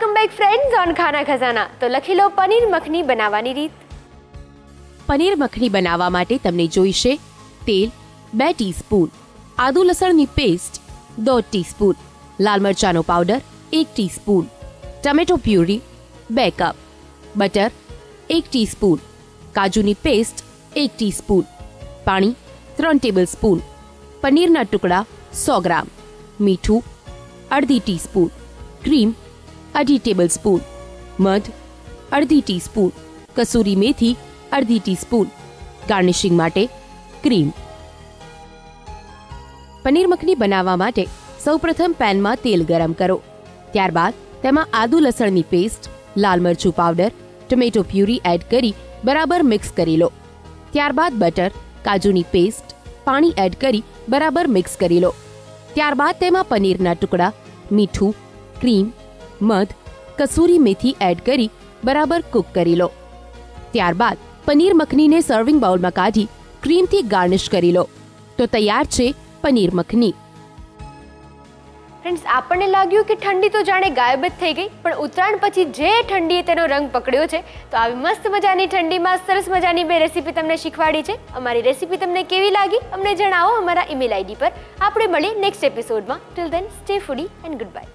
Welcome back friends on ખાના ખજાના. તો લખી લો પનીર મખની બનાવવાની રીત. પનીર મખની બનાવવા માટે તમને જોઈશે તેલ 2 ટીસ્પૂન, આદુ લસણની પેસ્ટ 1/2 ટીસ્પૂન, લાલ મરચાંનો powder 1 teaspoon, tomato puree 2 cup, butter 1 teaspoon, કાજુની પેસ્ટ 1 ટીસ્પૂન, પાણી 3 ટેબલસ્પૂન, પનીરના ટુકડા 100 ગ્રામ, મીઠું અડધી ટીસ્પૂન, ક્રીમ 2 ટેબલસ્પૂન, મધ અડધી ટીસ્પૂન, કસૂરી મેથી અડધી ટીસ્પૂન, ગાર્નિશિંગ માટે ક્રીમ. પનીર મખની બનાવવા માટે સૌપ્રથમ પેનમાં તેલ ગરમ કરો. ત્યારબાદ તેમાં આદુ લસણની પેસ્ટ, લાલ મરચું પાવડર, ટમેટો પ્યુરી એડ કરી બરાબર મિક્સ કરી લો. ત્યારબાદ બટર, કાજુની પેસ્ટ, પાણી એડ કરી બરાબર મિક્સ કરી લો. ત્યારબાદ તેમાં પનીરના ટુકડા, મીઠું, ક્રીમ, મધ, કસૂરી મેથી એડ કરી બરાબર કૂક કરી લો. ત્યારબાદ પનીર મખનીને સર્વિંગ બાઉલમાં કાઢી ક્રીમથી ગાર્નિશ કરી લો. તો તૈયાર છે પનીર મખની. ફ્રેન્ડ્સ, આપણને લાગ્યું કે ઠંડી તો જાણે ગાયબ જ થઈ ગઈ, પણ ઉત્તરાયણ પછી જે ઠંડીએ તેનો રંગ પકડ્યો છે, તો આવી મસ્ત મજાની ઠંડીમાં સરસ મજાની બે રેસીપી તમને શીખવાડી છે. અમારી રેસીપી તમને કેવી લાગી અમને જણાવો અમારા ઈમેલ આઈડી પર. આપણે મળીએ નેક્સ્ટ એપિસોડમાં. Till then stay foodie and good bye.